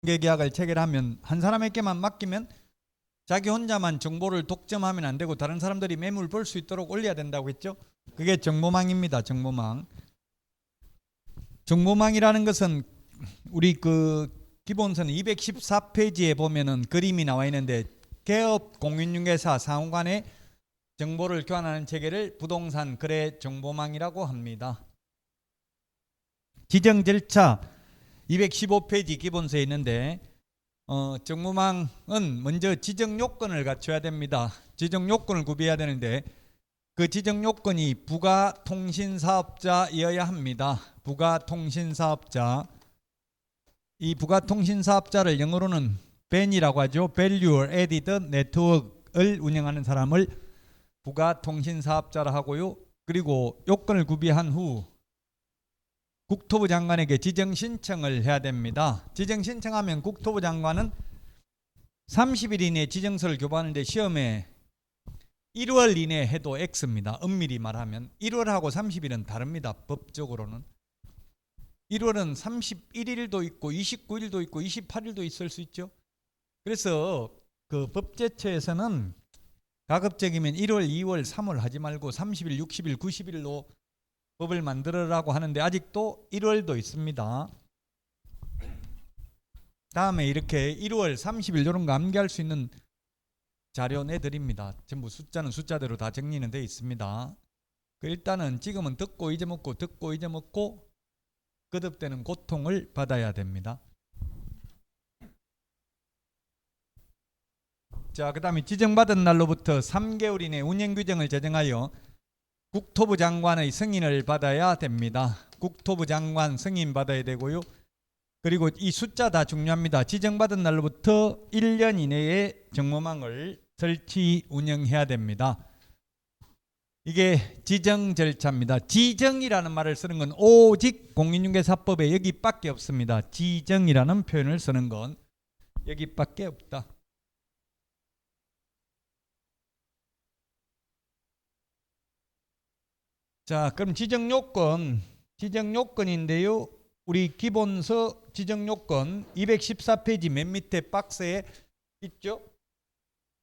계약을 체결하면 한 사람에게만 맡기면 자기 혼자만 정보를 독점하면 안 되고 다른 사람들이 매물 볼 수 있도록 올려야 된다고 했죠. 그게 정보망입니다. 정보망. 정보망이라는 것은 우리 그 기본서는 214페이지에 보면은 그림이 나와 있는데 개업 공인중개사 상호 간의 정보를 교환하는 체계를 부동산 거래 정보망이라고 합니다. 지정 절차 215페이지 기본서에 있는데 정보망은 먼저 지정 요건을 갖춰야 됩니다. 지정 요건을 구비해야 되는데 그 지정 요건이 부가통신사업자여야 합니다. 부가통신사업자. 이 부가통신사업자를 영어로는 BAN이라고 하죠. Value Added Network을 운영하는 사람을 부가통신사업자라 하고요. 그리고 요건을 구비한 후 국토부 장관에게 지정 신청을 해야 됩니다. 지정 신청하면 국토부 장관은 30일 이내에 지정서를 교부하는데 시험에 1월 이내에 해도 X입니다. 엄밀히 말하면 1월하고 30일은 다릅니다. 법적으로는 1월은 31일도 있고 29일도 있고 28일도 있을 수 있죠. 그래서 그 법제처에서는 가급적이면 1월, 2월, 3월 하지 말고 30일, 60일, 90일로 법을 만들어라고 하는데 아직도 1월도 있습니다. 다음에 이렇게 1월 30일 이런 거 암기할 수 있는 자료 내드립니다. 전부 숫자는 숫자대로 다 정리는 되어 있습니다. 일단은 지금은 듣고 잊어먹고 듣고 잊어먹고 거듭되는 고통을 받아야 됩니다. 자, 그 다음에 지정받은 날로부터 3개월 이내 운영규정을 제정하여 국토부 장관의 승인을 받아야 됩니다. 국토부 장관 승인 받아야 되고요. 그리고 이 숫자 다 중요합니다. 지정받은 날로부터 1년 이내에 정보망을 설치 운영해야 됩니다. 이게 지정 절차입니다. 지정이라는 말을 쓰는 건 오직 공인중개사법에 여기밖에 없습니다. 지정이라는 표현을 쓰는 건 여기밖에 없다. 자, 그럼 지정요건인데요. 우리 기본서 지정요건 214페이지 맨 밑에 박스에 있죠.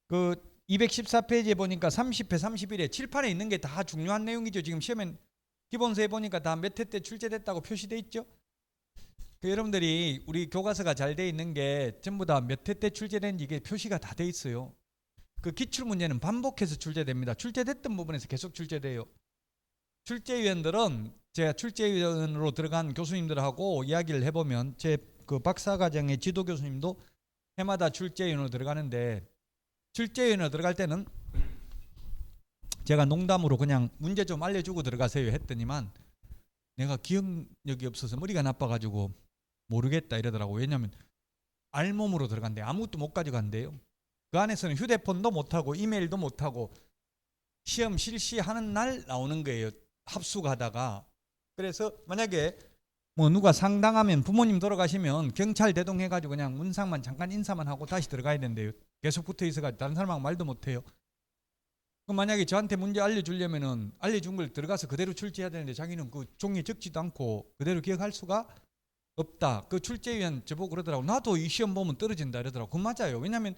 그 214페이지에 보니까 30회, 31회, 칠판에 있는 게 다 중요한 내용이죠. 지금 시험에 기본서에 보니까 다 몇 회 때 출제됐다고 표시돼 있죠. 그 여러분들이 우리 교과서가 잘 돼 있는 게 전부 다 몇 회 때 출제된지 이게 표시가 다 돼 있어요. 그 기출 문제는 반복해서 출제됩니다. 출제됐던 부분에서 계속 출제돼요. 출제위원들은 제가 출제위원으로 들어간 교수님들하고 이야기를 해보면 제 그 박사과정의 지도 교수님도 해마다 출제위원으로 들어가는데 출제위원으로 들어갈 때는 제가 농담으로 그냥 문제 좀 알려주고 들어가세요 했더니만 내가 기억력이 없어서 머리가 나빠가지고 모르겠다 이러더라고. 왜냐하면 알몸으로 들어간대. 아무것도 못 가져간대요. 그 안에서는 휴대폰도 못하고 이메일도 못하고 시험 실시하는 날 나오는 거예요. 합숙하다가. 그래서 만약에 뭐 누가 상당하면 부모님 돌아가시면 경찰 대동해가지고 그냥 문상만 잠깐 인사만 하고 다시 들어가야 된대요. 계속 붙어 있어가지고 다른 사람하고 말도 못해요. 그럼 만약에 저한테 문제 알려주려면은 알려준 걸 들어가서 그대로 출제해야 되는데 자기는 그 종이에 적지도 않고 그대로 기억할 수가 없다. 그 출제위원 저보고 그러더라고. 나도 이 시험 보면 떨어진다 이러더라고. 그건 맞아요. 왜냐하면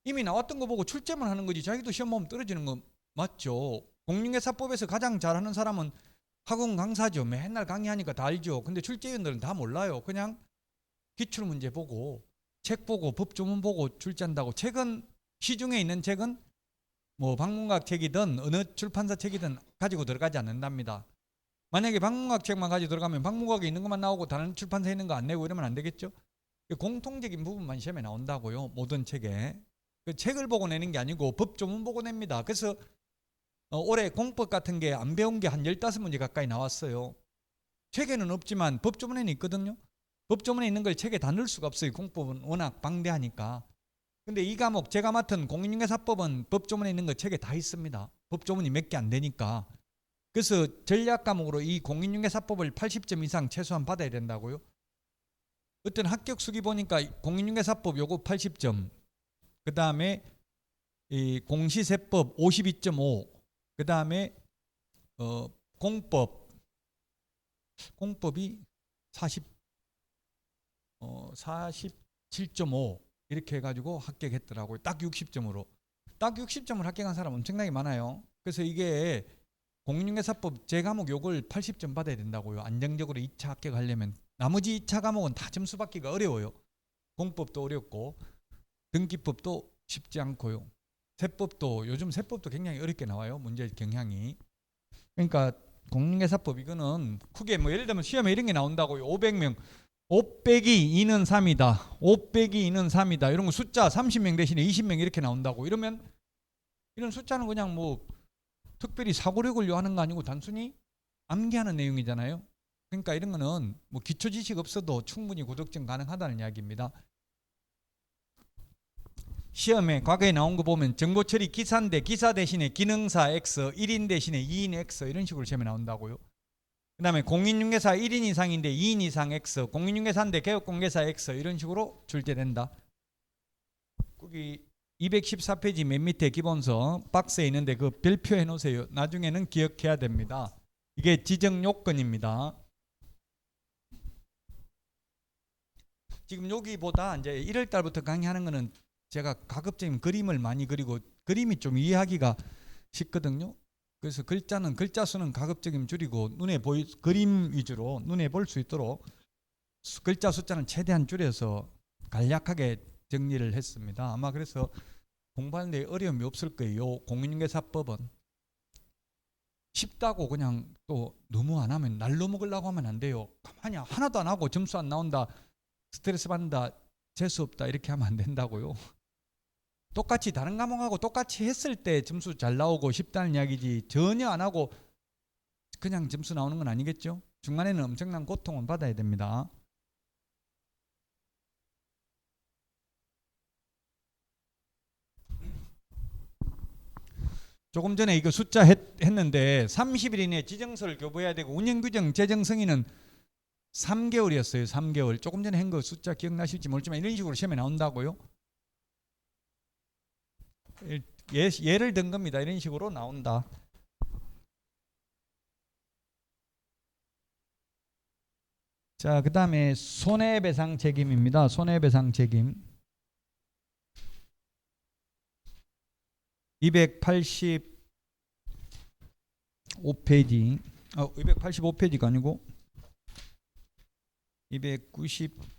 이미 나왔던 거 보고 출제만 하는 거지 자기도 시험 보면 떨어지는 거 맞죠. 공인중개사법에서 가장 잘하는 사람은 학원 강사죠. 맨날 강의하니까 다 알죠. 근데 출제위원들은 다 몰라요. 그냥 기출문제 보고 책 보고 법조문 보고 출제한다고. 책은 시중에 있는 책은 뭐 방문각 책이든 어느 출판사 책이든 가지고 들어가지 않는답니다. 만약에 방문각 책만 가지고 들어가면 방문각에 있는 것만 나오고 다른 출판사에 있는 거 안 내고 이러면 안 되겠죠. 공통적인 부분만 시험에 나온다고요. 모든 책에. 그 책을 보고 내는 게 아니고 법조문 보고 냅니다. 그래서 올해 공법 같은 게 안 배운 게 한 15문제 가까이 나왔어요. 책에는 없지만 법조문에는 있거든요. 법조문에 있는 걸 책에 다 넣을 수가 없어요. 공법은 워낙 방대하니까. 근데 이 과목 제가 맡은 공인중개사법은 법조문에 있는 거 책에 다 있습니다. 법조문이 몇 개 안 되니까. 그래서 전략 과목으로 이 공인중개사법을 80점 이상 최소한 받아야 된다고요. 어떤 합격 수기 보니까 공인중개사법 요거 80점, 그 다음에 이 공시세법 52.5, 그 다음에 공법이 40 7.5 이렇게 해가지고 합격했더라고요. 딱 60점으로. 딱 60점을 합격한 사람 엄청나게 많아요. 그래서 이게 공인중개사법 제 과목 요걸 80점 받아야 된다고요. 안정적으로 2차 합격하려면. 나머지 2차 과목은 다 점수 받기가 어려워요. 공법도 어렵고 등기법도 쉽지 않고요. 세법도 요즘 세법도 굉장히 어렵게 나와요. 문제 경향이. 그러니까 공인중개사법 이거는 크게 뭐 예를 들면 시험에 이런 게 나온다고요. 500명 5 빼기 2는 3이다. 5 빼기 2는 3이다. 이런 거 숫자 30명 대신에 20명 이렇게 나온다고. 이러면 이런 숫자는 그냥 뭐 특별히 사고력을 요하는 거 아니고 단순히 암기하는 내용이잖아요. 그러니까 이런 거는 뭐 기초 지식 없어도 충분히 고득점 가능하다는 이야기입니다. 시험에 과거에 나온 거 보면 정보 처리 기사인데 기사 대신에 기능사 X, 1인 대신에 2인 X 이런 식으로 시험에 나온다고요. 그 다음에 공인중개사 1인 이상인데 2인 이상 X, 공인중개사인데 개업공개사 X 이런 식으로 출제된다. 거기 214페이지 맨 밑에 기본서 박스에 있는데 그 별표해 놓으세요. 나중에는 기억해야 됩니다. 이게 지정 요건입니다. 지금 여기보다 이제 1월 달부터 강의하는 거는 제가 가급적이면 그림을 많이 그리고 그림이 좀 이해하기가 쉽거든요. 그래서 글자 수는 가급적이면 줄이고 그림 위주로 눈에 볼 수 있도록 글자 숫자는 최대한 줄여서 간략하게 정리를 했습니다. 아마 그래서 공부하는 데 어려움이 없을 거예요. 공인중개사법은 쉽다고 그냥 또 너무 안 하면 날로 먹으려고 하면 안 돼요. 가만히 하나도 안 하고 점수 안 나온다, 스트레스 받는다, 재수 없다 이렇게 하면 안 된다고요. 똑같이 다른 과목하고 똑같이 했을 때 점수 잘 나오고 쉽다는 이야기지 전혀 안 하고 그냥 점수 나오는 건 아니겠죠. 중간에는 엄청난 고통은 받아야 됩니다. 조금 전에 이거 숫자 했는데 30일 이내에 지정서를 교부해야 되고 운영규정 제정 승인은 3개월이었어요. 3개월. 조금 전에 한 거 숫자 기억나실지 모르지만 이런 식으로 시험에 나온다고요. 예를 든 겁니다. 이런 식으로 나온다. 자, 그 다음에 손해배상 책임입니다. 손해배상 책임 285페이지 285페이지가 아니고 290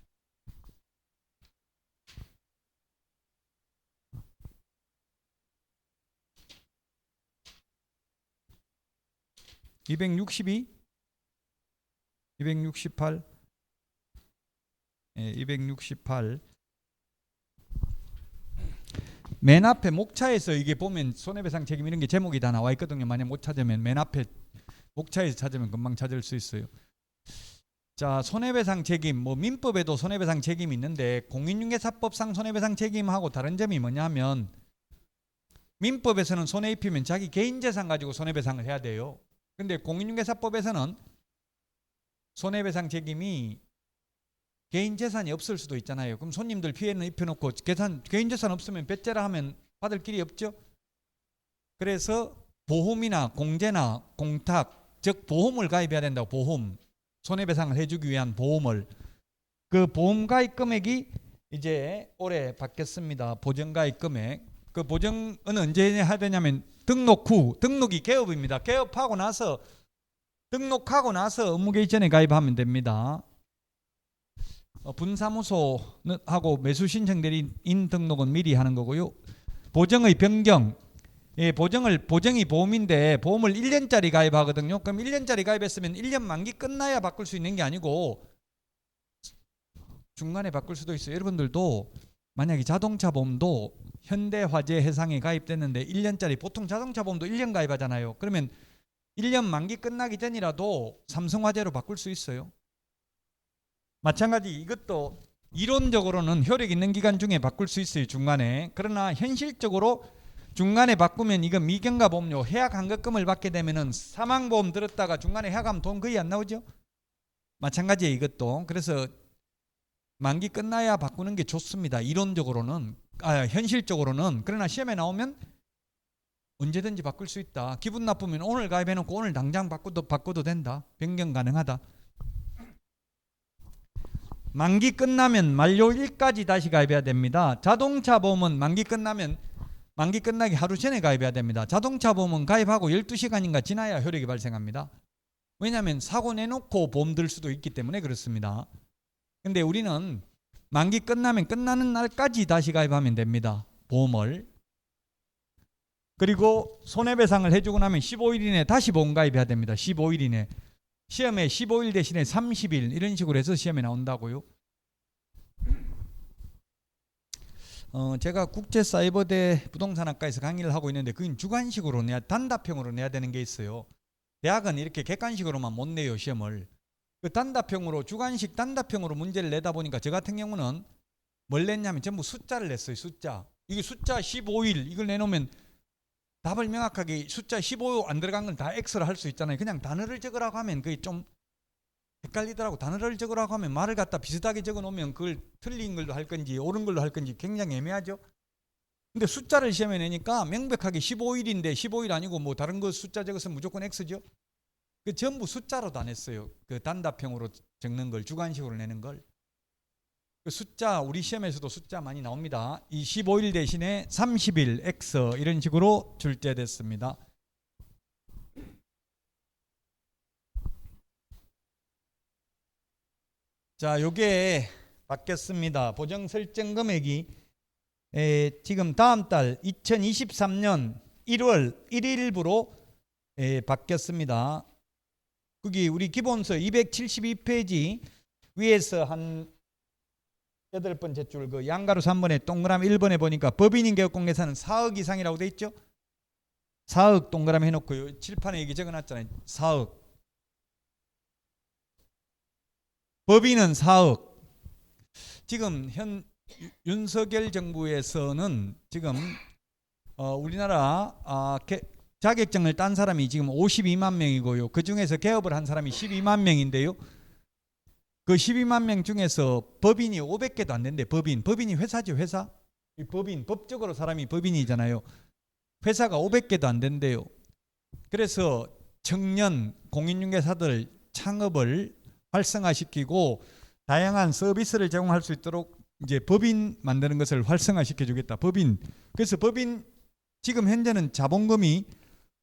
262 268 268 맨 앞에 목차에서 이게 보면 손해배상 책임 이런 게 제목이 다 나와 있거든요. 만약 못 찾으면 맨 앞에 목차에서 찾으면 금방 찾을 수 있어요. 자, 손해배상 책임 뭐 민법에도 손해배상 책임이 있는데 공인중개사법상 손해배상 책임하고 다른 점이 뭐냐면 민법에서는 손해 입히면 자기 개인 재산 가지고 손해배상을 해야 돼요. 근데 공인중개사법에서는 손해배상 책임이 개인 재산이 없을 수도 있잖아요. 그럼 손님들 피해는 입혀놓고 개인 재산 없으면 배째라 하면 받을 길이 없죠. 그래서 보험이나 공제나 공탁, 즉 보험을 가입해야 된다고. 보험, 손해배상을 해주기 위한 보험을. 그 보험 가입 금액이 이제 올해 바뀌었습니다. 보정가입 금액. 그 보정은 언제 해야 되냐면 등록 후, 등록이 개업입니다. 개업하고 나서 등록하고 나서 업무개시 전에 가입하면 됩니다. 분사무소하고 매수신청대리인 등록은 미리 하는 거고요. 보정의 변경, 보정이 보험인데 보험을 1년짜리 가입하거든요. 그럼 1년짜리 가입했으면 1년 만기 끝나야 바꿀 수 있는 게 아니고 중간에 바꿀 수도 있어요. 여러분들도 만약에 자동차 보험도 현대화재 해상에 가입됐는데 1년짜리, 보통 자동차 보험도 1년 가입하잖아요. 그러면 1년 만기 끝나기 전이라도 삼성화재로 바꿀 수 있어요. 마찬가지 이것도 이론적으로는 효력 있는 기간 중에 바꿀 수 있어요. 중간에. 그러나 현실적으로 중간에 바꾸면 이건 미경과 보험료 해약 환급금을 받게 되면은 사망보험 들었다가 중간에 해약하면 돈 거의 안 나오죠. 마찬가지예요. 이것도. 그래서 만기 끝나야 바꾸는 게 좋습니다. 이론적으로는. 현실적으로는. 그러나 시험에 나오면 언제든지 바꿀 수 있다. 기분 나쁘면 오늘 가입해놓고 오늘 당장 바꿔도 된다. 변경 가능하다. 만기 끝나면 만료일까지 다시 가입해야 됩니다. 자동차 보험은 만기 끝나기 하루 전에 가입해야 됩니다. 자동차 보험은 가입하고 12시간인가 지나야 효력이 발생합니다. 왜냐하면 사고 내놓고 보험 들 수도 있기 때문에 그렇습니다. 근데 우리는 만기 끝나면 끝나는 날까지 다시 가입하면 됩니다. 보험을. 그리고 손해배상을 해주고 나면 15일 이내에 다시 보험 가입해야 됩니다. 15일 이내. 시험에 15일 대신에 30일 이런 식으로 해서 시험에 나온다고요. 제가 국제사이버대 부동산학과에서 강의를 하고 있는데 그건 주관식으로 내야 단답형으로 내야 되는 게 있어요. 대학은 이렇게 객관식으로만 못 내요 시험을. 그 단답형으로 주관식 단답형으로 문제를 내다 보니까 저 같은 경우는 뭘 냈냐면 전부 숫자를 냈어요. 숫자. 이게 숫자 15일 이걸 내놓으면 답을 명확하게 숫자 15 안 들어간 건 다 X로 할 수 있잖아요. 그냥 단어를 적으라고 하면 그게 좀 헷갈리더라고. 단어를 적으라고 하면 말을 갖다 비슷하게 적어 놓으면 그걸 틀린 걸로 할 건지 옳은 걸로 할 건지 굉장히 애매하죠. 근데 숫자를 시험에 내니까 명백하게 15일인데 15일 아니고 뭐 다른 거 숫자 적었으면 무조건 X죠. 그 전부 숫자로 다 냈어요. 그 단답형으로 적는 걸 주관식으로 내는 걸. 그 숫자 우리 시험에서도 숫자 많이 나옵니다. 이 15일 대신에 30일 X 이런 식으로 출제됐습니다. 자, 요게 바뀌었습니다. 보정 설정 금액이 지금 다음 달 2023년 1월 1일부로 바뀌었습니다. 거기 우리 기본서 272페이지 위에서 한 8번째 줄 그 양가로 3번에 동그라미 1번에 보니까 법인인 개업공개사는 4억 이상이라고 돼 있죠. 4억 동그라미 해놓고 칠판에 여기 적어놨잖아요. 4억. 법인은 4억. 지금 현 윤석열 정부에서는 지금 우리나라 자격증을 딴 사람이 지금 52만 명이고요. 그 중에서 개업을 한 사람이 12만 명인데요. 그 12만 명 중에서 법인이 500개도 안 된대. 법인이 회사죠, 회사. 이 법인, 법적으로 사람이 법인이잖아요. 회사가 500개도 안 된대요. 그래서 청년 공인중개사들 창업을 활성화시키고 다양한 서비스를 제공할 수 있도록 이제 법인 만드는 것을 활성화시켜 주겠다. 법인. 그래서 법인 지금 현재는 자본금이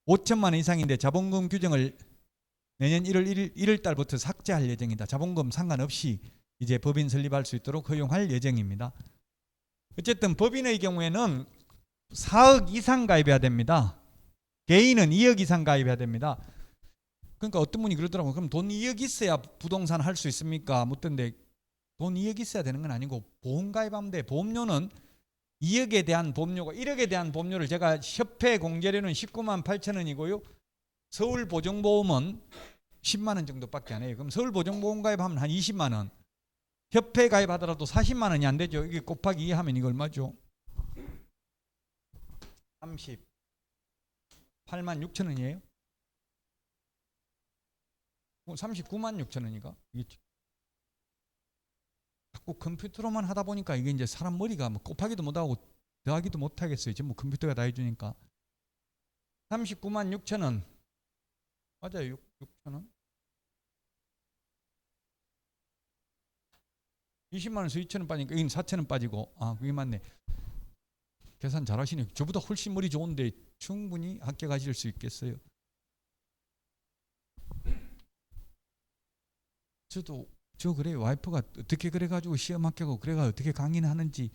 5천만 원 이상인데 자본금 규정을 내년 1월 달부터 삭제할 예정이다. 자본금 상관없이 이제 법인 설립할 수 있도록 허용할 예정입니다. 어쨌든 법인의 경우에는 4억 이상 가입해야 됩니다. 개인은 2억 이상 가입해야 됩니다. 그러니까 어떤 분이 그러더라고요. 그럼 돈 2억 있어야 부동산 할 수 있습니까? 묻던데 돈 2억 있어야 되는 건 아니고 보험 가입하면 돼. 보험료는 2억에 대한 보험료가 1억에 대한 보험료를 제가 협회 공제료는 19만 8천 원이고요. 서울 보정보험은 10만 원 정도밖에 안 해요. 그럼 서울 보정보험 가입하면 한 20만 원. 협회 가입하더라도 40만 원이 안 되죠. 이게 곱하기 2 하면 이거 얼마죠? 38만 6천 원이에요. 39만 6천 원이가? 이게 자꾸 컴퓨터로만 하다 보니까 이게 이제 사람 머리가 뭐 곱하기도 못하고 더하기도 못하겠어요. 전부 컴퓨터가 다 해주니까. 39만 6천 원. 맞아요. 6천 원. 20만 원에서 2천 원 빠지니까 여기는 4천 원 빠지고. 아, 그게 맞네. 계산 잘하시네. 저보다 훨씬 머리 좋은데 충분히 합격하실 수 있겠어요. 저 그래 와이프가 어떻게 그래가지고 시험 합격하고 그래가 어떻게 강의는 하는지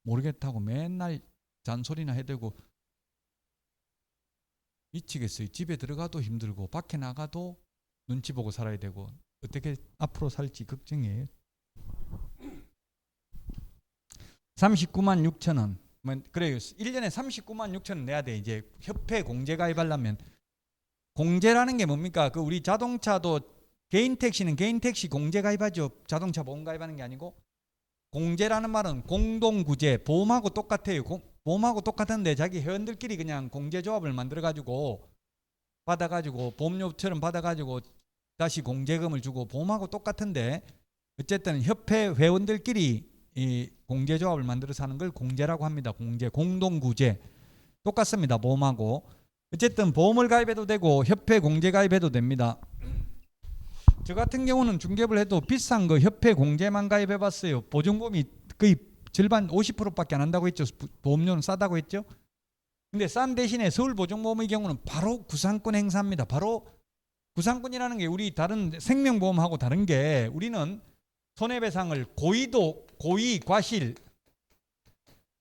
모르겠다고 맨날 잔소리나 해대고 미치겠어요. 집에 들어가도 힘들고 밖에 나가도 눈치 보고 살아야 되고 어떻게 앞으로 살지 걱정이에요. 39만 6천 원. 그래요. 1년에 39만 6천 원 내야 돼. 이제 협회 공제 가입하려면. 공제라는 게 뭡니까? 그 우리 자동차도 개인 택시는 개인 택시 공제 가입하죠. 자동차 보험 가입하는 게 아니고. 공제라는 말은 공동구제, 보험하고 똑같아요. 보험하고 똑같은데 자기 회원들끼리 그냥 공제조합을 만들어가지고 받아가지고 보험료처럼 받아가지고 다시 공제금을 주고 보험하고 똑같은데 어쨌든 협회 회원들끼리 이 공제조합을 만들어서 하는 걸 공제라고 합니다. 공제, 공동구제 똑같습니다. 보험하고 어쨌든 보험을 가입해도 되고 협회 공제 가입해도 됩니다. 저 같은 경우는 중개업을 해도 비싼 거 협회 공제만 가입해봤어요. 보증보험이 거의 절반 50%밖에 안 한다고 했죠. 보험료는 싸다고 했죠. 근데 싼 대신에 서울보증보험의 경우는 바로 구상권 행사합니다. 바로 구상권이라는 게 우리 다른 생명보험하고 다른 게 우리는 손해배상을 고의도, 고의, 과실,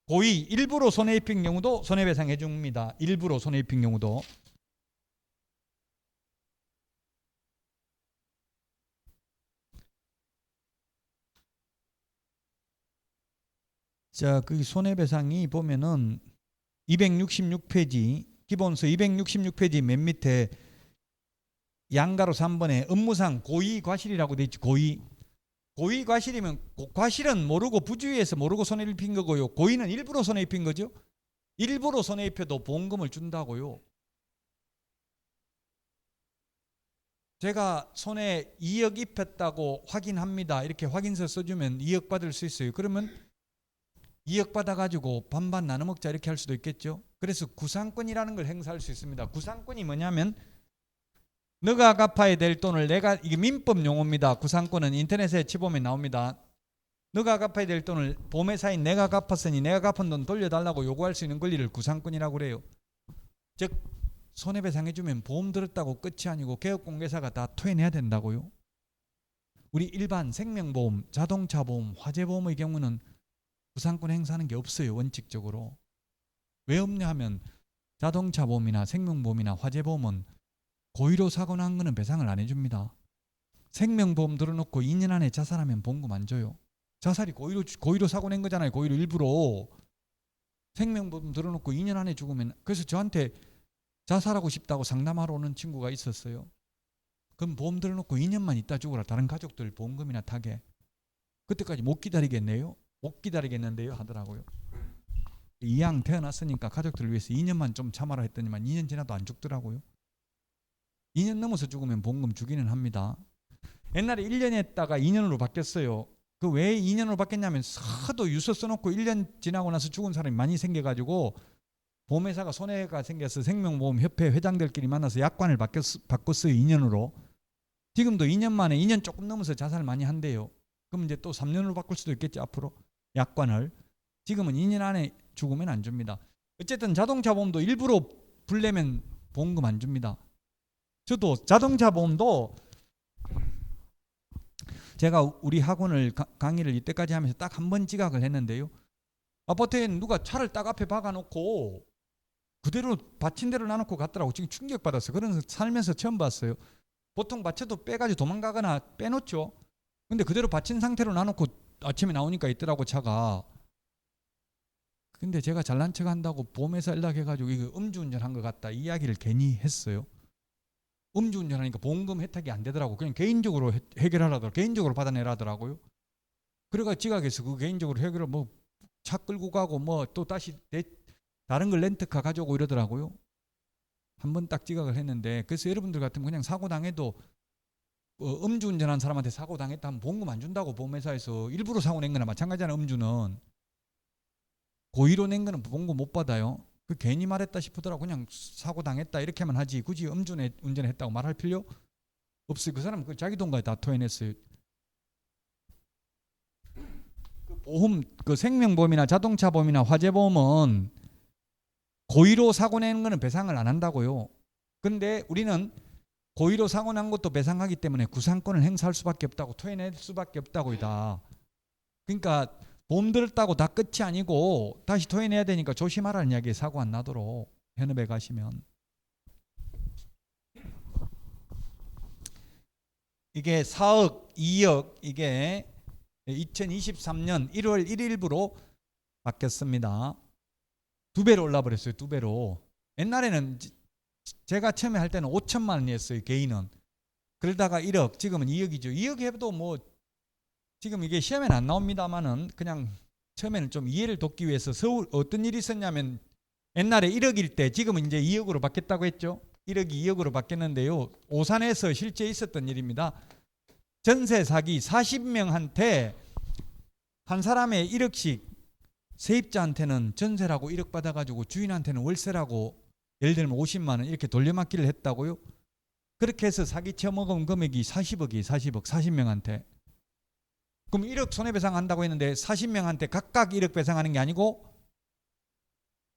고의, 일부러 손해 입힌 경우도 손해배상 해줍니다. 일부러 손해 입힌 경우도. 자, 그 손해배상이 보면은 266페이지, 기본서 266페이지 맨 밑에 양가로 3번에 업무상 고의 과실이라고 돼 있죠. 고의. 고의 과실이면 과실은 모르고 부주의해서 모르고 손해 입힌 거고요. 고의는 일부러 손해 입힌 거죠. 일부러 손해 입혀도 보험금을 준다고요. 제가 손해 2억 입혔다고 확인합니다. 이렇게 확인서 써주면 2억 받을 수 있어요. 그러면 2억 받아가지고 반반 나눠 먹자 이렇게 할 수도 있겠죠. 그래서 구상권이라는 걸 행사할 수 있습니다. 구상권이 뭐냐면 너가 갚아야 될 돈을 내가, 이게 민법 용어입니다. 구상권은 인터넷에 치보면 나옵니다. 너가 갚아야 될 돈을 보험회사인 내가 갚았으니 내가 갚은 돈 돌려달라고 요구할 수 있는 권리를 구상권이라고 그래요. 즉 손해배상 해주면 보험 들었다고 끝이 아니고 개업공개사가 다 토해내야 된다고요. 우리 일반 생명보험, 자동차보험, 화재보험의 경우는 구상권 행사하는 게 없어요. 원칙적으로. 왜 없냐 하면 자동차보험이나 생명보험이나 화재보험은 고의로 사고 난 거는 배상을 안 해줍니다. 생명보험 들어놓고 2년 안에 자살하면 보험금 안 줘요. 자살이 고의로 사고 낸 거잖아요. 고의로 일부러. 생명보험 들어놓고 2년 안에 죽으면, 그래서 저한테 자살하고 싶다고 상담하러 오는 친구가 있었어요. 그럼 보험 들어놓고 2년만 있다 죽어라. 다른 가족들 보험금이나 타게. 그때까지 못 기다리겠네요. 못 기다리겠는데요 하더라고요. 이왕 태어났으니까 가족들을 위해서 2년만 좀 참아라 했더니만 2년 지나도 안 죽더라고요. 2년 넘어서 죽으면 보험금 주기는 합니다. 옛날에 1년 했다가 2년으로 바뀌었어요. 그 왜 2년으로 바뀌었냐면 하도 유서 써놓고 1년 지나고 나서 죽은 사람이 많이 생겨가지고 보험회사가 손해가 생겨서 생명보험협회 회장들끼리 만나서 약관을 바꿨어요. 2년으로. 지금도 2년 만에 2년 조금 넘어서 자살 많이 한대요. 그럼 이제 또 3년으로 바꿀 수도 있겠죠. 앞으로 약관을. 지금은 2년 안에 죽으면 안 줍니다. 어쨌든 자동차 보험도 일부러 불내면 보험금 안 줍니다. 저도 자동차 보험도 제가 우리 학원을 강의를 이때까지 하면서 딱 한 번 지각을 했는데요. 아파트에 누가 차를 딱 앞에 박아놓고 그대로 받친 대로 놔놓고 갔더라고. 지금 충격받았어요. 그런 거 살면서 처음 봤어요. 보통 받쳐도 빼가지고 도망가거나 빼놓죠. 근데 그대로 받친 상태로 놔놓고 아침에 나오니까 있더라고 차가. 근데 제가 잘난 척 한다고 보험회사 연락해가지고 이거 음주운전한 것 같다 이 이야기를 괜히 했어요. 음주운전하니까 보험금 혜택이 안 되더라고. 그냥 개인적으로 해결하라더라고요. 개인적으로 받아내라더라고요. 그래가 지각해서 그 개인적으로 해결을 뭐 차 끌고 가고 뭐 또 다시 다른 걸 렌트카 가져오고 이러더라고요. 한 번 딱 지각을 했는데, 그래서 여러분들 같으면 그냥 사고 당해도 음주운전한 사람한테 사고 당했다 하면 보험금 안 준다고. 보험회사에서 일부러 사고 낸 거나 마찬가지잖아. 음주는 고의로 낸 거는 보험금 못 받아요. 그 괜히 말했다 싶더라고. 그냥 사고 당했다 이렇게만 하지 굳이 운전했다고 말할 필요 없어요. 그 사람은 자기 돈까지 다 토해냈어요. 그 보험, 그 생명보험이나 자동차보험이나 화재보험은 고의로 사고 내는 거는 배상을 안 한다고요. 근데 우리는 고의로 사고 난 것도 배상하기 때문에 구상권을 행사할 수밖에 없다고, 토해낼 수밖에 없다고. 다 그러니까 보험 들었다고 다 끝이 아니고 다시 토해내야 되니까 조심하라는 이야기에 사고 안 나도록 현업에 가시면. 이게 4억, 2억 이게 2023년 1월 1일부로 바뀌었습니다. 2배로 올라버렸어요. 2배로. 옛날에는 제가 처음에 할 때는 5천만 원이었어요. 개인은. 그러다가 1억, 지금은 2억이죠. 2억 해도 뭐 지금 이게 시험에는 안 나옵니다만은 그냥 처음에는 좀 이해를 돕기 위해서 서울 어떤 일이 있었냐면, 옛날에 1억일 때 지금은 이제 2억으로 바뀌었다고 했죠. 1억이 2억으로 바뀌었는데요. 오산에서 실제 있었던 일입니다. 전세 사기 40명한테 한 사람의 1억씩, 세입자한테는 전세라고 1억 받아가지고 주인한테는 월세라고 예를 들면 50만 원 이렇게 돌려막기를 했다고요. 그렇게 해서 사기쳐 먹은 금액이 40억이 40억 40명한테. 그럼 1억 손해배상 한다고 했는데 40명한테 각각 1억 배상하는 게 아니고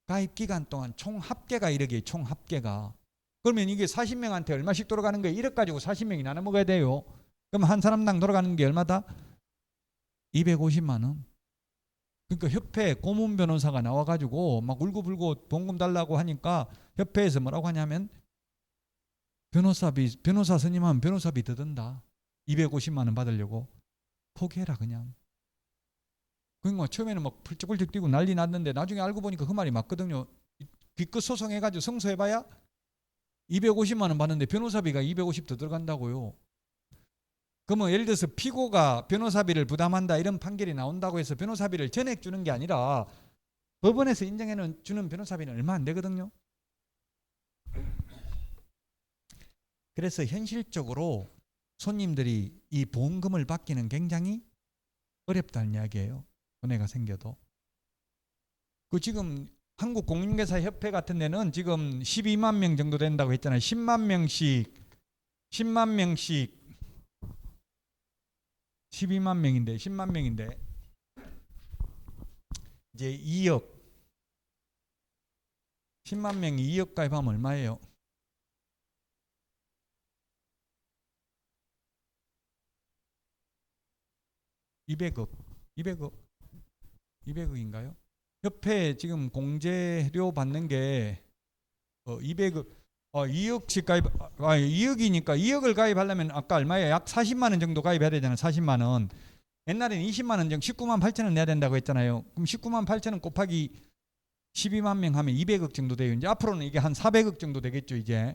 가입 기간 동안 총 합계가 1억이에요. 총 합계가. 그러면 이게 40명한테 얼마씩 돌아가는 거예요? 1억 가지고 40명이 나눠 먹어야 돼요. 그럼 한 사람당 돌아가는 게 얼마다? 250만 원. 그러니까 협회 고문 변호사가 나와가지고 막 울고불고 봉금 달라고 하니까 협회에서 뭐라고 하냐면 변호사비, 변호사 선임하면 변호사비 더 든다. 250만 원 받으려고. 포기해라 그냥. 그러니까 처음에는 막 펄쩍펄쩍 뛰고 난리 났는데 나중에 알고 보니까 그 말이 맞거든요. 기껏 소송해가지고 성소해봐야 250만 원 받는데 변호사비가 250 더 들어간다고요. 그러면 예를 들어서 피고가 변호사비를 부담한다 이런 판결이 나온다고 해서 변호사비를 전액 주는 게 아니라 법원에서 인정해 주는 변호사비는 얼마 안 되거든요. 그래서 현실적으로 손님들이 이 보험금을 받기는 굉장히 어렵다는 이야기예요. 손해가 생겨도. 그 지금 한국공인중개사협회 같은 데는 지금 12만 명 정도 된다고 했잖아요. 10만 명씩 12만 명인데 10만 명인데 이제 2억 10만 명이 2억 가입하면 얼마예요? 200억인가요? 협회 지금 공제료 받는 게 200억 2억씩 가입 2억이니까 2억을 가입하려면 아까 얼마예요? 약 40만 원 정도 가입해야 되잖아요. 40만 원. 옛날에는 20만 원 정도 19만 8천 원 내야 된다고 했잖아요. 그럼 19만 8천 원 곱하기 12만 명 하면 200억 정도 돼요. 이제 앞으로는 이게 한 400억 정도 되겠죠, 이제.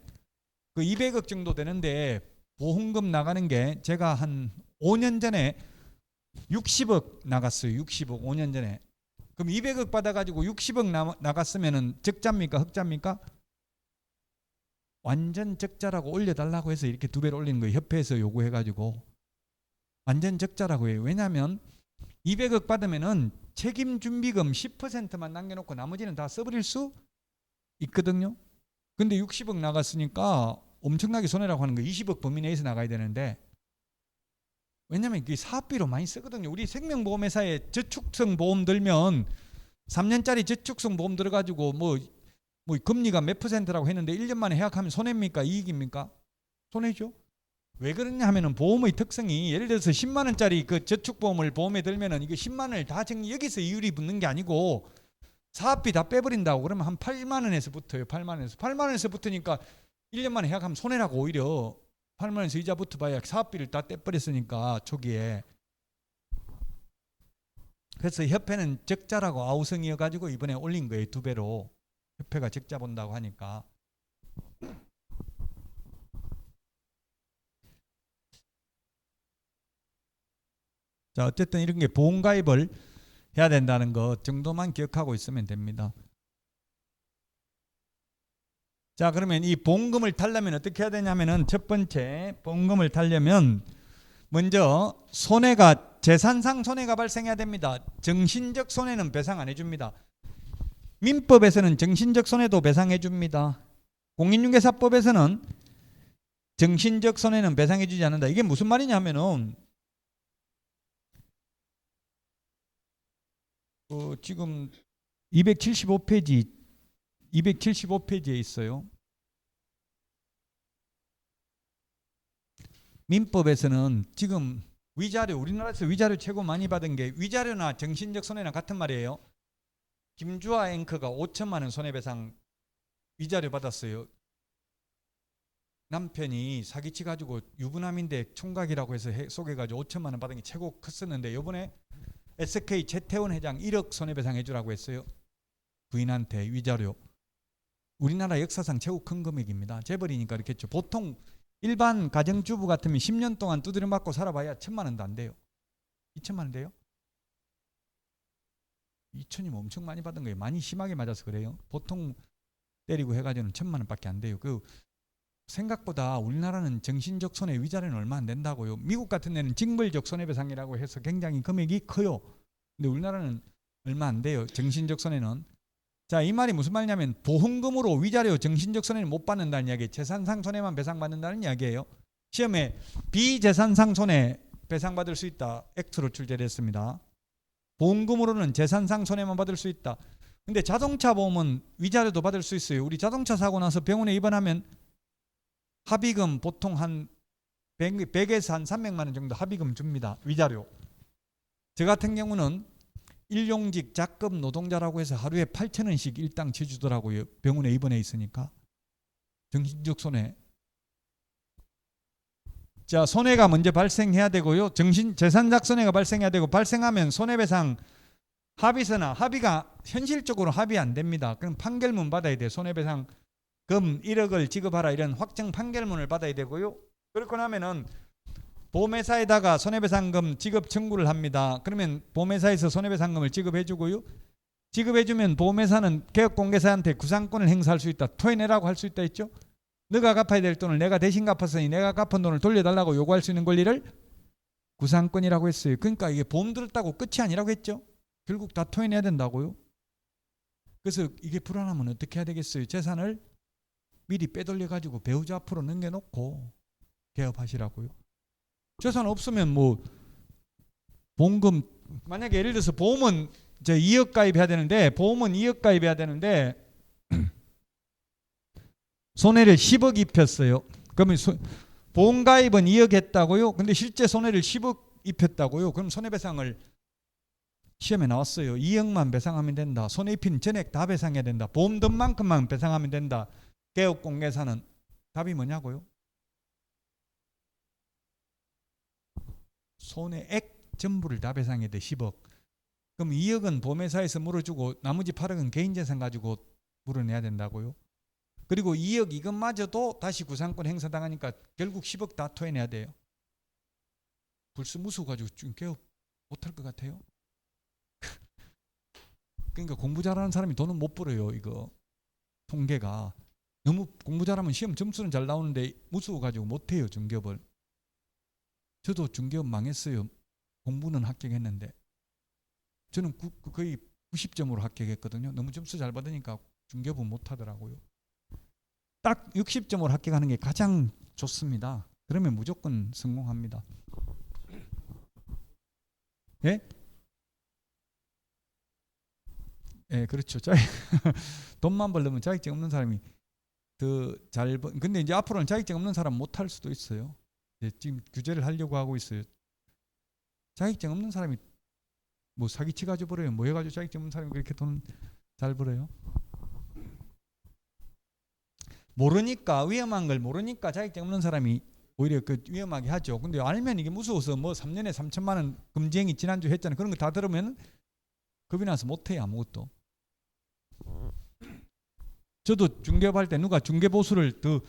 그 200억 정도 되는데 보험금 나가는 게 제가 한 5년 전에 60억 나갔어요. 60억 5년 전에. 그럼 200억 받아가지고 60억 나갔으면은 적자입니까? 흑자입니까? 완전 적자라고 올려달라고 해서 이렇게 2배로 올리는 거예요. 협회에서 요구해가지고. 완전 적자라고 해요. 왜냐하면 200억 받으면은 책임준비금 10%만 남겨놓고 나머지는 다 써버릴 수 있거든요. 근데 60억 나갔으니까 엄청나게 손해라고 하는 거예요. 20억 범위 내에서 나가야 되는데. 왜냐면 이게 사업비로 많이 쓰거든요. 우리 생명보험회사에 저축성 보험 들면 3년짜리 저축성 보험 들어가지고 뭐 금리가 몇 %라고 했는데 1년 만에 해약하면 손해입니까? 이익입니까? 손해죠. 왜 그러냐 하면은 보험의 특성이 예를 들어서 10만 원짜리 그 저축보험을 보험에 들면은 이거 10만 원을 다 여기서 이율이 붙는 게 아니고 사업비 다 빼버린다고 그러면 한 8만 원에서 붙어요. 8만 원에서 붙으니까 1년 만에 해약하면 손해라고 오히려 8만 원에서 이자 붙어봐야 사업비를 다 떼버렸으니까 초기에. 그래서 협회는 적자라고 아우성이어가지고 이번에 올린 거예요. 2배로. 협회가 적자 본다고 하니까. 자, 어쨌든 이런 게 보험가입을 해야 된다는 것 정도만 기억하고 있으면 됩니다. 자, 그러면 이 보험금을 타려면 어떻게 해야 되냐면은 첫 번째 보험금을 타려면 먼저 손해가 재산상 손해가 발생해야 됩니다. 정신적 손해는 배상 안 해줍니다. 민법에서는 정신적 손해도 배상해 줍니다. 공인중개사법에서는 정신적 손해는 배상해 주지 않는다. 이게 무슨 말이냐면은 지금 275페이지에 있어요. 민법에서는 지금 위자료, 우리나라에서 위자료 최고 많이 받은 게 위자료나 정신적 손해나 같은 말이에요. 김주아 앵커가 5천만 원 손해배상 위자료 받았어요. 남편이 사기치 가지고 유부남인데 총각이라고 해서 속여가지고 5천만 원 받은 게 최고 컸었는데 이번에 SK 최태원 회장 1억 손해배상 해주라고 했어요. 부인한테 위자료. 우리나라 역사상 최고 큰 금액입니다. 재벌이니까 그렇겠죠. 보통 일반 가정주부 같으면 10년 동안 두드려 맞고 살아봐야 1,000만 원도 안 돼요. 2천만 원 돼요? 2천이면 엄청 많이 받은 거예요. 많이 심하게 맞아서 그래요. 보통 때리고 해가지고는 1,000만 원밖에 안 돼요. 그 생각보다 우리나라는 정신적 손해 위자료는 얼마 안 된다고요. 미국 같은 데는 징벌적 손해배상이라고 해서 굉장히 금액이 커요. 근데 우리나라는 얼마 안 돼요. 정신적 손해는. 자, 이 말이 무슨 말이냐면 보험금으로 위자료 정신적 손해는 못 받는다는 이야기예요. 재산상 손해만 배상받는다는 이야기예요. 시험에 비재산상 손해 배상받을 수 있다. X로 출제됐습니다. 보험금으로는 재산상 손해만 받을 수 있다. 근데 자동차 보험은 위자료도 받을 수 있어요. 우리 자동차 사고 나서 병원에 입원하면 합의금 보통 한 100에서 한 300만 원 정도 합의금 줍니다. 위자료. 저 같은 경우는 일용직 작급 노동자라고 해서 하루에 8,000원씩 일당 지주더라고요. 병원에 입원해 있으니까. 정신적 손해. 자, 손해가 먼저 발생해야 되고요. 재산적 손해가 발생해야 되고, 발생하면 손해배상 합의서나 합의가 현실적으로 합의 안 됩니다. 그럼 판결문 받아야 돼요. 손해배상 금 1억을 지급하라 이런 확정 판결문을 받아야 되고요. 그렇고 나면은 보험회사에다가 손해배상금 지급 청구를 합니다. 그러면 보험회사에서 손해배상금을 지급해주고요. 지급해주면 보험회사는 개업공개사한테 구상권을 행사할 수 있다. 토해내라고 할 수 있다 했죠. 너가 갚아야 될 돈을 내가 대신 갚았으니 내가 갚은 돈을 돌려달라고 요구할 수 있는 권리를 구상권이라고 했어요. 그러니까 이게 보험 들었다고 끝이 아니라고 했죠. 결국 다 토해내야 된다고요. 그래서 이게 불안하면 어떻게 해야 되겠어요. 재산을 미리 빼돌려가지고 배우자 앞으로 넘겨놓고 개업하시라고요. 재산 없으면 뭐 보험금, 만약에 예를 들어서 보험은 이제 2억 가입해야 되는데, 보험은 2억 가입해야 되는데 손해를 10억 입혔어요. 그러면 보험 가입은 2억 했다고요. 근데 실제 손해를 10억 입혔다고요. 그럼 손해배상을 시험에 나왔어요. 2억만 배상하면 된다. 손해 입힌 전액 다 배상해야 된다. 보험 든 만큼만 배상하면 된다. 개업공개사는 답이 뭐냐고요? 손해액 전부를 다 배상해야 돼. 10억. 그럼 2억은 보험회사에서 물어주고 나머지 8억은 개인재산 가지고 물어내야 된다고요. 그리고 2억 이것마저도 다시 구상권 행사당하니까 결국 10억 다 토해내야 돼요. 불쑥무수 가지고 좀 개업 못할 것 같아요. 그러니까 공부 잘하는 사람이 돈은 못 벌어요. 이거 통계가 너무 공부 잘하면 시험 점수는 잘 나오는데 무서워 가지고 못해요. 중개업을. 저도 중개업 망했어요. 공부는 합격했는데 저는 거의 90점으로 합격했거든요. 너무 점수 잘 받으니까 중개업은 못하더라고요. 딱 60점으로 합격하는 게 가장 좋습니다. 그러면 무조건 성공합니다. 예? 예, 그렇죠. 돈만 벌려면 자격증 없는 사람이 더 잘 근데 이제 앞으로는 자격증 없는 사람 못 할 수도 있어요. 지금 규제를 하려고 하고 있어요. 자격증 없는 사람이 뭐 사기치 가지고 벌어요. 뭐 해가지고 자격증 없는 사람이 그렇게 돈 잘 벌어요? 모르니까, 위험한 걸 모르니까 자격증 없는 사람이 오히려 그 위험하게 하죠. 근데 알면 이게 무서워서 뭐 3년에 3천만 원 금지행위 지난주 했잖아요. 그런 거 다 들으면 겁이 나서 못해요. 아무것도. 저도 중개업할 때 누가 중개보수를 더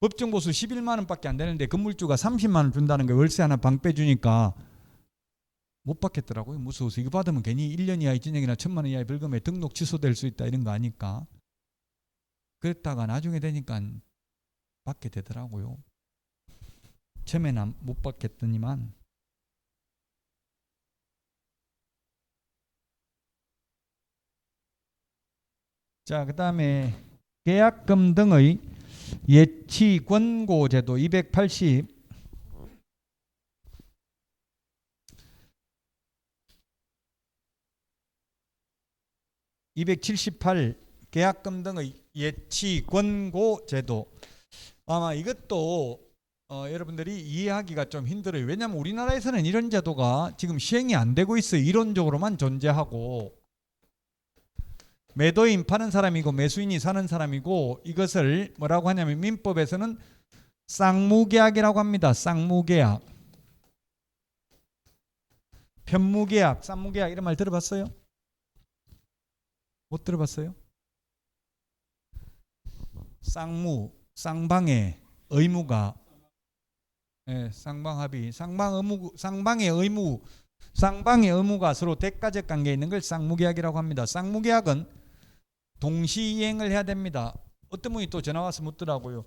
법정보수 11만 원밖에 안 되는데 건물주가 30만 원 준다는 게 월세 하나 방 빼주니까 못 받겠더라고요. 무서워서. 이거 받으면 괜히 1년 이하의 징역이나 1,000만 원 이하의 벌금에 등록 취소될 수 있다 이런 거 아니까. 그랬다가 나중에 되니까 받게 되더라고요. 처음에는 못 받겠더니만. 자, 그 다음에 계약금 등의 예치 권고제도 280 278 계약금 등의 예치 권고 제도. 아마 이것도 여러분들이 이해하기가 좀 힘들어요. 왜냐하면 우리나라에서는 이런 제도가 지금 시행이 안 되고 있어요. 이론적으로만 존재하고 매도인 파는 사람이고 매수인이 사는 사람이고 이것을 뭐라고 하냐면 민법에서는 쌍무계약이라고 합니다. 쌍무계약, 편무계약, 쌍무계약 이런 말 들어봤어요? 못 들어봤어요? 쌍무, 쌍방의 의무가 쌍방합의, 쌍방의 의무가 서로 대가적 관계에 있는 걸 쌍무계약이라고 합니다. 쌍무계약은 동시이행을 해야 됩니다. 어떤 분이 또 전화와서 묻더라고요.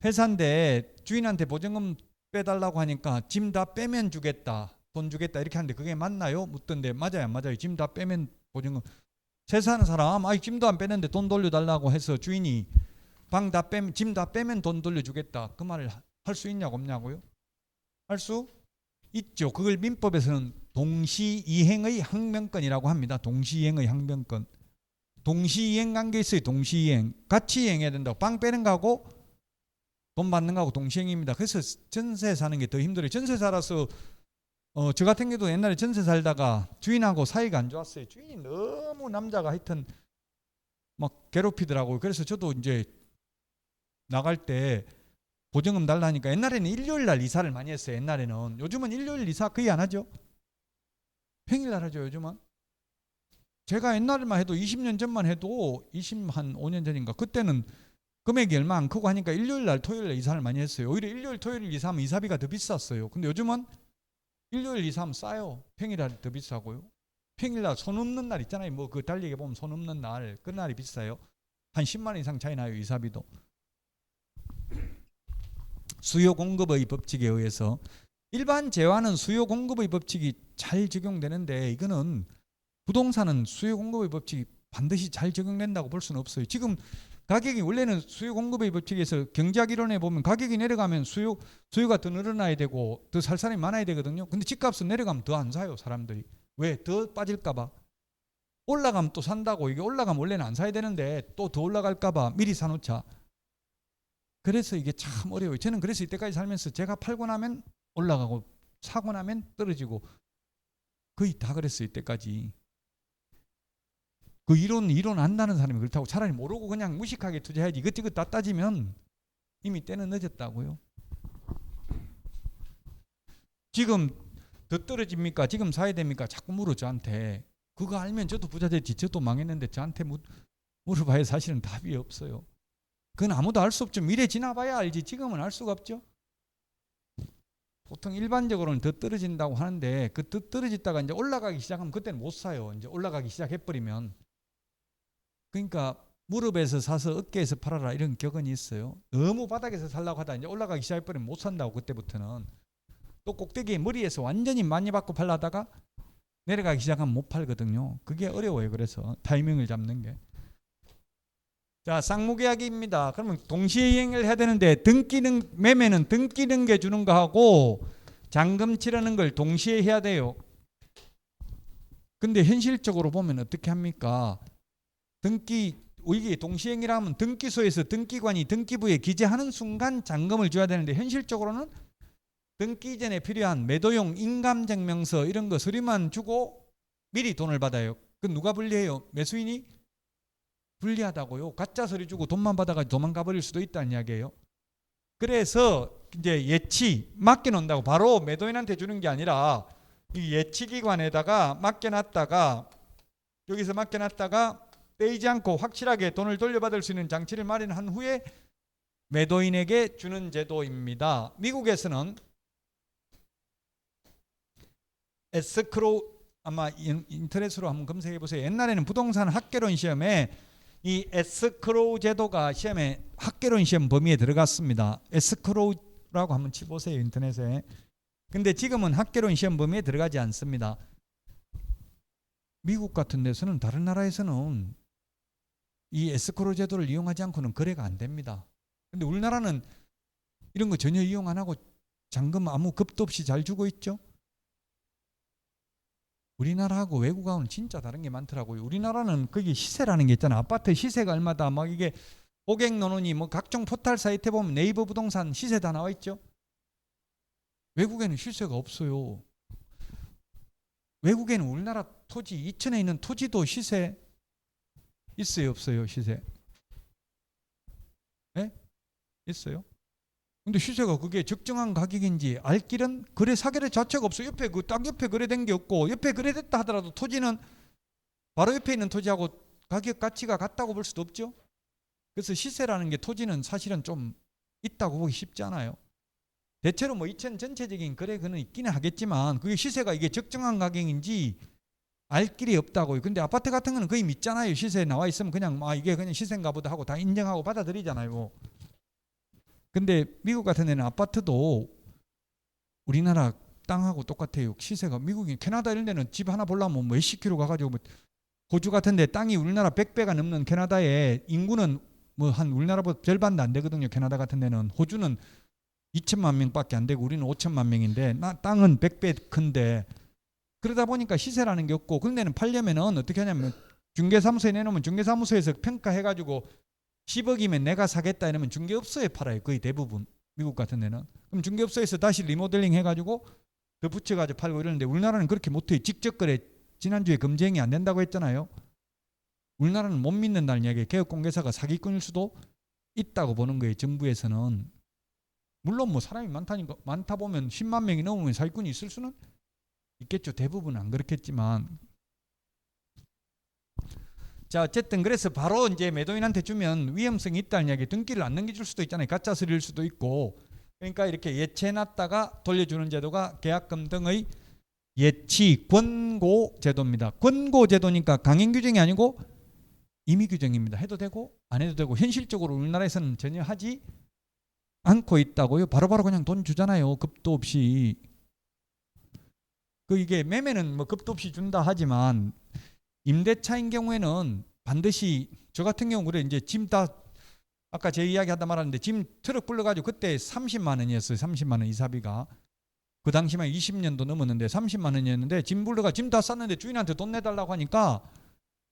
회사인데 주인한테 보증금 빼달라고 하니까 짐 다 빼면 주겠다, 돈 주겠다 이렇게 하는데 그게 맞나요? 묻던데 맞아요, 안 맞아요? 짐 다 빼면 보증금. 세수하는 사람 짐도 안 빼는데 돈 돌려달라고 해서 주인이 방 다 빼면 짐 다 빼면 돈 돌려주겠다. 그 말을 할 수 있냐고 없냐고요? 할 수 있죠. 그걸 민법에서는 동시이행의 항명권이라고 합니다. 동시이행의 항명권. 동시이행 관계 있어요. 동시이행. 같이 이행해야 된다고. 방 빼는 거하고 돈 받는 거하고 동시이행입니다. 그래서 전세 사는 게 더 힘들어요. 전세 살아서 저 같은 경우도 옛날에 전세 살다가 주인하고 사이가 안 좋았어요. 주인이 너무 남자가 하여튼 막 괴롭히더라고요. 그래서 저도 이제 나갈 때 보증금 달라니까 옛날에는 일요일 날 이사를 많이 했어요. 옛날에는. 요즘은 일요일 이사 거의 안 하죠. 평일 날 하죠. 요즘은. 제가 옛날에만 해도 20년 전만 해도 5년 전인가 그때는 금액이 얼마 안 크고 하니까 일요일 날 토요일 날 이사를 많이 했어요. 오히려 일요일 토요일 이사하면 이사비가 더 비쌌어요. 근데 요즘은 일요일 이사하면 싸요. 평일날 더 비싸고요. 평일날 손 없는 날 있잖아요. 뭐 그 달리기 보면 손 없는 날 그 날이 비싸요. 한 10만 원 이상 차이 나요. 이사비도. 수요 공급의 법칙에 의해서 일반 재화는 수요 공급의 법칙이 잘 적용되는데 이거는 부동산은 수요 공급의 법칙이 반드시 잘 적용된다고 볼 수는 없어요. 지금 가격이 원래는 수요 공급의 법칙에서 경제학 이론에 보면 가격이 내려가면 수요가 더 늘어나야 되고 더 살 사람이 많아야 되거든요. 근데 집값은 내려가면 더 안 사요. 사람들이. 왜? 더 빠질까 봐. 올라가면 또 산다고. 이게 올라가면 원래는 안 사야 되는데 또 더 올라갈까 봐 미리 사놓자. 그래서 이게 참 어려워요. 저는 그래서 이때까지 살면서 제가 팔고 나면 올라가고 사고 나면 떨어지고 거의 다 그랬어요. 이때까지. 그 이론 안다는 사람이 그렇다고 차라리 모르고 그냥 무식하게 투자해야지. 이것저것 다 따지면 이미 때는 늦었다고요. 지금 더 떨어집니까? 지금 사야 됩니까? 자꾸 물어 저한테. 그거 알면 저도 부자 됐지. 저도 망했는데 저한테 물어봐야 사실은 답이 없어요. 그건 아무도 알 수 없죠. 미래 지나봐야 알지. 지금은 알 수가 없죠. 보통 일반적으로는 더 떨어진다고 하는데 그 더 떨어졌다가 이제 올라가기 시작하면 그때는 못 사요. 이제 올라가기 시작해버리면. 그러니까 무릎에서 사서 어깨에서 팔아라 이런 격언이 있어요. 너무 바닥에서 살라고 하다 이제 올라가기 시작해버리면 못 산다고 그때부터는. 또 꼭대기 머리에서 완전히 많이 받고 팔라다가 내려가기 시작하면 못 팔거든요. 그게 어려워요. 그래서 타이밍을 잡는 게. 자, 쌍무계약입니다. 그러면 동시이행을 해야 되는데 매매는 등기 넘겨주는 거하고 잔금 치르는 걸 동시에 해야 돼요. 근데 현실적으로 보면 어떻게 합니까? 이게 동시행이라면 등기소에서 등기관이 등기부에 기재하는 순간 잔금을 줘야 되는데 현실적으로는 등기 전에 필요한 매도용 인감증명서 이런 거 서류만 주고 미리 돈을 받아요. 그건 누가 불리해요? 매수인이 불리하다고요. 가짜 서류 주고 돈만 받아가지고 도망가 버릴 수도 있다는 이야기예요. 그래서 이제 예치 맡겨놓는다고 바로 매도인한테 주는 게 아니라 이 예치기관에다가 맡겨놨다가 여기서 맡겨놨다가 떼이지 않고 확실하게 돈을 돌려받을 수 있는 장치를 마련한 후에 매도인에게 주는 제도입니다. 미국에서는 에스크로우 아마 인터넷으로 한번 검색해 보세요. 옛날에는 부동산 학개론 시험에 이 에스크로우 제도가 시험에 학개론 시험 범위에 들어갔습니다. 에스크로우라고 한번 치보세요. 인터넷에. 근데 지금은 학개론 시험 범위에 들어가지 않습니다. 미국 같은 데서는 다른 나라에서는 이 에스크로우 제도를 이용하지 않고는 거래가 안 됩니다. 근데 우리나라는 이런 거 전혀 이용 안 하고 잔금 아무 겁도 없이 잘 주고 있죠. 우리나라하고 외국하고는 진짜 다른 게 많더라고요. 우리나라는 거기 시세라는 게 있잖아. 아파트 시세가 얼마다 막 이게 고객 논문이 뭐 각종 포털 사이트에 보면 네이버 부동산 시세 다 나와 있죠. 외국에는 시세가 없어요. 외국에는 우리나라 토지 이천에 있는 토지도 시세 있어요, 없어요? 시세? 네? 있어요. 근데 시세가 그게 적정한 가격인지 알 길은 거래 사결의 자체가 없어요. 옆에 그 딱 옆에 거래된 게 없고 옆에 거래됐다 하더라도 토지는 바로 옆에 있는 토지하고 가격 가치가 같다고 볼 수도 없죠. 그래서 시세라는 게 토지는 사실은 좀 있다고 보기 쉽지 않아요. 대체로 뭐 이천 전체적인 거래는 있기는 하겠지만 그게 시세가 이게 적정한 가격인지 알 길이 없다고요. 근데 아파트 같은 거는 거의 믿잖아요. 시세에 나와 있으면 그냥 이게 그냥 시세인가 보다 하고 다 인정하고 받아들이잖아요. 근데 미국 같은 데는 아파트도 우리나라 땅하고 똑같아요. 시세가 미국이 캐나다 이런 데는 집 하나 보려면 몇십 킬로 가가지고 뭐 호주 같은데 땅이 우리나라 100배가 넘는 캐나다에 인구는 뭐 한 우리나라보다 절반도 안 되거든요. 캐나다 같은 데는. 호주는 2천만 명밖에 안 되고 우리는 5천만 명인데 땅은 100배 큰데, 그러다 보니까 시세라는 게 없고, 그런 데는 팔려면은 어떻게 하냐면 중개사무소에 내놓으면 중개사무소에서 평가해가지고 10억이면 내가 사겠다 이러면 중개업소에 팔아요. 거의 대부분 미국 같은 데는. 그럼 중개업소에서 다시 리모델링 해가지고 더 붙여가지고 팔고 이러는데, 우리나라는 그렇게 못해요. 직접 거래 지난주에 검증이 안 된다고 했잖아요. 우리나라는 못 믿는다는 이야기예요. 개업공개사가 사기꾼일 수도 있다고 보는 거예요. 정부에서는. 물론 뭐 사람이 많다 보면 10만 명이 넘으면 사기꾼이 있을 수는 있겠죠. 대부분은 안 그렇겠지만. 자, 어쨌든 그래서 바로 이제 매도인한테 주면 위험성이 있다는 이야기. 등기를 안 넘겨줄 수도 있잖아요. 가짜 서류일 수도 있고. 그러니까 이렇게 예치해놨다가 돌려주는 제도가 계약금 등의 예치 권고 제도입니다. 권고 제도니까 강행 규정이 아니고 임의 규정입니다. 해도 되고 안 해도 되고, 현실적으로 우리나라에서는 전혀 하지 않고 있다고요. 바로바로 그냥 돈 주잖아요. 급도 없이. 이게 매매는 뭐 급도 없이 준다 하지만 임대차인 경우에는 반드시, 저 같은 경우 그래, 이제 짐 다 아까 제 이야기 하다 말았는데 짐 트럭 불러가지고 그때 30만 원이었어요. 30만 원 이사비가. 그 당시만 20년도 넘었는데 30만 원이었는데, 짐 불러가 짐 다 쌌는데 주인한테 돈 내달라고 하니까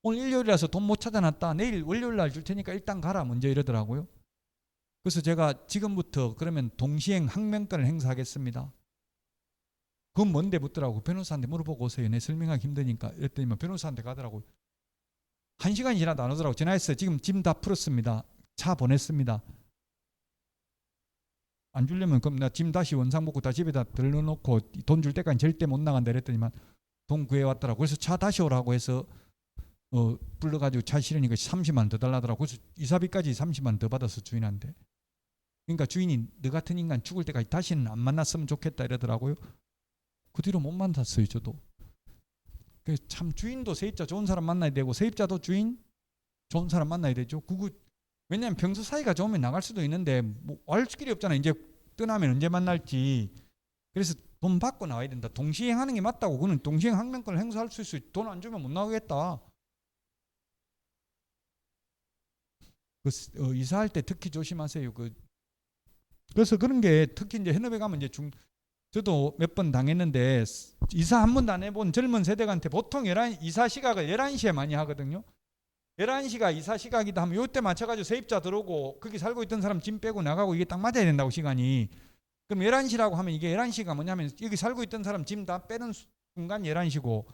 오늘 일요일이라서 돈 못 찾아놨다. 내일 월요일 날 줄 테니까 일단 가라. 먼저 이러더라고요. 그래서 제가 지금부터 그러면 동시행 항명권을 행사하겠습니다. 그건 뭔데 묻더라고. 변호사한테 물어보고 오세요. 내 설명하기 힘드니까. 이랬더니 변호사한테 가더라고요. 1시간이 지나도 안 오더라고. 전화했어요. 지금 짐 다 풀었습니다. 차 보냈습니다. 안 주려면 그럼 나 짐 다시 원상 복구 다 집에다 들러놓고 돈 줄 때까지 절대 못 나간다 이랬더니만 돈 구해왔더라고. 그래서 차 다시 오라고 해서 불러가지고 차 실으니까 30만 원 더 달라더라고. 그래서 이사비까지 30만 원 더 받아서 주인한테. 그러니까 주인이 너 같은 인간 죽을 때까지 다시는 안 만났으면 좋겠다 이러더라고요. 그 뒤로 못 만났어요. 저도. 참 주인도 세입자 좋은 사람 만나야 되고, 세입자도 주인 좋은 사람 만나야 되죠. 왜냐하면 평소 사이가 좋으면 나갈 수도 있는데 뭐 알 길이 없잖아요. 이제 떠나면 언제 만날지. 그래서 돈 받고 나와야 된다. 동시행하는 게 맞다고. 그는 동시행 항명권을 행사할 수 있어요. 돈 안 주면 못 나가겠다. 이사할 때 특히 조심하세요. 그래서 그런 게 특히 이제 현업에 가면 이제 저도 몇 번 당했는데, 이사 한 번도 안 해본 젊은 세대한테 보통 이사 시각을 11시에 많이 하거든요. 11시가 이사 시각이다 하면 요때 맞춰가지고 세입자 들어오고 거기 살고 있던 사람 짐 빼고 나가고 이게 딱 맞아야 된다고 시간이. 그럼 11시라고 하면 이게 11시가 뭐냐면 여기 살고 있던 사람 짐 다 빼는 순간 11시고,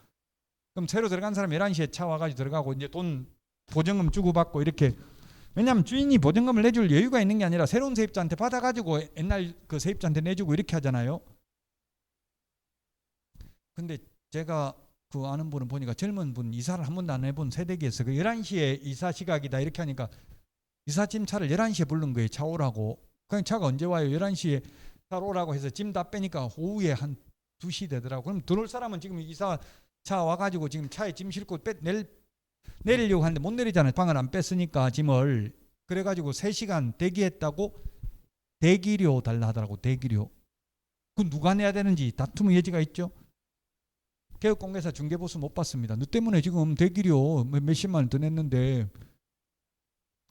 그럼 새로 들어간 사람 11시에 차 와가지고 들어가고 이제 돈 보증금 주고받고 이렇게. 왜냐하면 주인이 보증금을 내줄 여유가 있는 게 아니라 새로운 세입자한테 받아가지고 옛날 그 세입자한테 내주고 이렇게 하잖아요. 근데 제가 아는 분은 보니까 젊은 분, 이사를 한 번도 안 해본 세대기에서 11시에 이사 시각이다 이렇게 하니까 이사짐 차를 11시에 부른 거예요. 차 오라고. 그냥 차가 언제 와요? 11시에 차 오라고 해서 짐 다 빼니까 오후에 한 2시 되더라고. 그럼 들어올 사람은 지금 이사 차 와가지고 지금 차에 짐 싣고 내리려고 하는데 못 내리잖아요. 방을 안 뺐으니까 짐을. 그래가지고 3시간 대기했다고 대기료 달라 하더라고. 대기료. 그 누가 내야 되는지 다툼의 여지가 있죠. 개업공개사 중개보수 못 받습니다. 너 때문에 지금 대기료 몇십만 원 더 냈는데.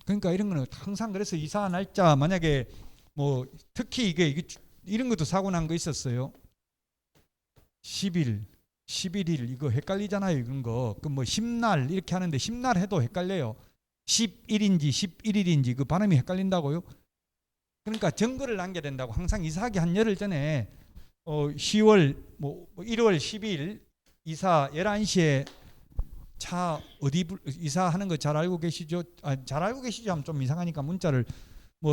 그러니까 이런 거는 항상. 그래서 이사 날짜 만약에 뭐 특히 이게 이런 것도 사고 난 거 있었어요. 10일 11일 이거 헷갈리잖아요. 이런 거. 그 뭐 10날 이렇게 하는데 10날 해도 헷갈려요. 11인지 11일인지 그 발음이 헷갈린다고요. 그러니까 증거를 남겨야 된다고. 항상 이사하기 한 열흘 전에 10월 1월 10일 이사 11시에 차 어디 이사하는 거 잘 알고 계시죠? 잘 알고 계시죠? 하면 좀 이상하니까 문자를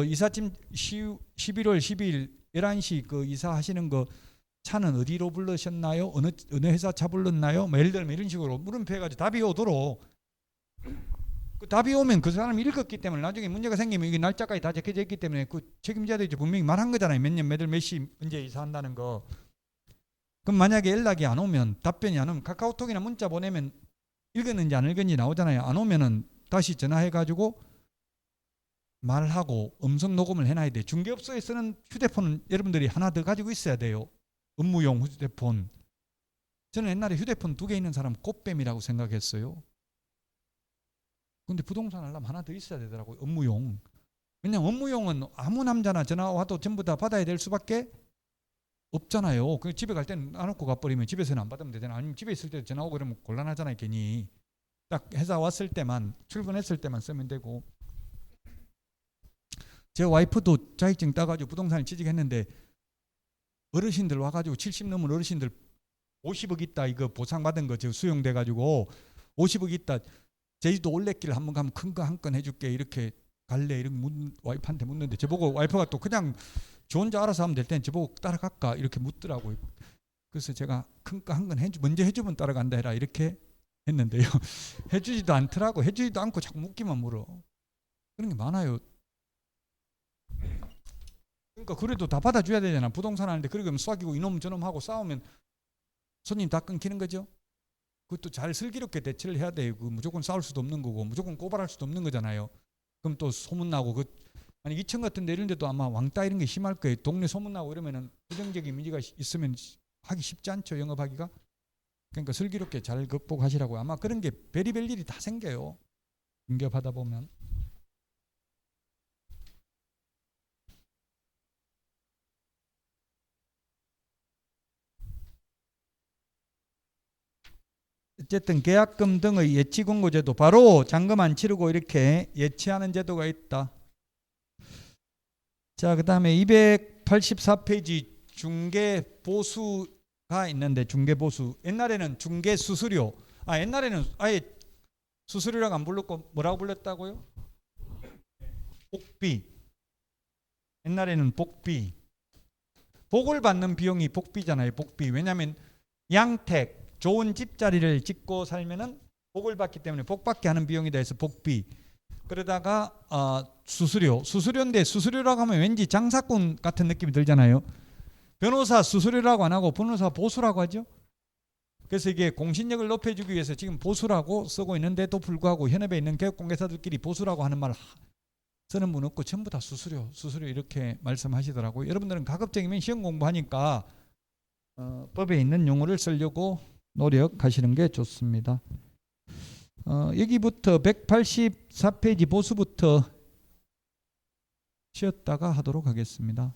이사짐 11월 10일 11시 그 이사하시는 거 차는 어디로 불러셨나요? 어느 회사 차 불렀나요? 예를 들면 이런 식으로 물음표 해가지고 답이 오도록. 그 답이 오면 그 사람이 읽었기 때문에 나중에 문제가 생기면 이게 날짜까지 다 적혀져 있기 때문에 그 책임자들이 분명히 말한 거잖아요. 몇 년 몇 월 몇 시 언제 이사한다는 거. 그럼 만약에 연락이 안 오면, 답변이 안 오면 카카오톡이나 문자 보내면 읽었는지 안 읽었는지 나오잖아요. 안 오면은 다시 전화해가지고 말하고 음성 녹음을 해놔야 돼요. 중개업소에 쓰는 휴대폰은 여러분들이 하나 더 가지고 있어야 돼요. 업무용 휴대폰. 저는 옛날에 휴대폰 2개 있는 사람 꽃뱀이라고 생각했어요. 근데 부동산 하려면 하나 더 있어야 되더라고요. 업무용. 왜냐면 업무용은 아무 남자나 전화 와도 전부 다 받아야 될 수밖에 없잖아요. 그 집에 갈 때는 안 놓고 가버리면 집에서는 안 받으면 되잖아. 아니면 집에 있을 때 전화 오고 그러면 곤란하잖아요. 괜히 딱 회사 왔을 때만, 출근했을 때만 쓰면 되고. 제 와이프도 자격증 따가지고 부동산에 취직했는데 어르신들 와가지고 70 넘은 어르신들 50억 있다 이거 보상받은 거 저 수용돼가지고 50억 있다 제주도 올레길 한번 가면 큰 거 한 건 해줄게 이렇게 갈래 이렇게 와이프한테 묻는데 저보고 와이프가 또 그냥 저 혼자 알아서 하면 될 때는 저보고 따라갈까 이렇게 묻더라고요. 그래서 제가 큰 거 한 건 먼저 해주면 따라간다 해라 이렇게 했는데요. 해주지도 않더라고. 해주지도 않고 자꾸 묻기만 물어. 그런 게 많아요. 그러니까 그래도 다 받아줘야 되잖아. 부동산 하는데 그러면 쏴기고 이놈 저놈 하고 싸우면 손님 다 끊기는 거죠. 그것도 잘 슬기롭게 대처를 해야 돼요. 그 무조건 싸울 수도 없는 거고 무조건 고발할 수도 없는 거잖아요. 그럼 또 소문나고 아니 2층 같은 데 이런 데도 아마 왕따 이런 게 심할 거예요. 동네 소문나고 이러면은 부정적인 이미지가 있으면 하기 쉽지 않죠. 영업하기가. 그러니까 슬기롭게 잘 극복하시라고. 아마 그런 게 별의별 일이 다 생겨요. 응급하다 보면. 어쨌든 계약금 등의 예치 공고제도 바로 잔금 안 치르고 이렇게 예치하는 제도가 있다. 자, 그다음에 284페이지 중개 보수가 있는데 중개 보수. 옛날에는 중개 수수료. 옛날에는 아예 수수료라고 안 불렀고 뭐라고 불렀다고요? 복비. 옛날에는 복비. 복을 받는 비용이 복비잖아요. 복비. 왜냐하면 양택 좋은 집자리를 짓고 살면은 복을 받기 때문에 복받게 하는 비용이 돼서 복비. 그러다가 수수료인데 수수료라고 하면 왠지 장사꾼 같은 느낌이 들잖아요. 변호사 수수료라고 안 하고 변호사 보수라고 하죠. 그래서 이게 공신력을 높여주기 위해서 지금 보수라고 쓰고 있는데도 불구하고 현업에 있는 개업공개사들끼리 보수라고 하는 말 쓰는 분 없고 전부 다 수수료 이렇게 말씀하시더라고요. 여러분들은 가급적이면 시험 공부하니까 법에 있는 용어를 쓰려고 노력하시는 게 좋습니다. 여기부터 184페이지 보수부터 쉬었다가 하도록 하겠습니다.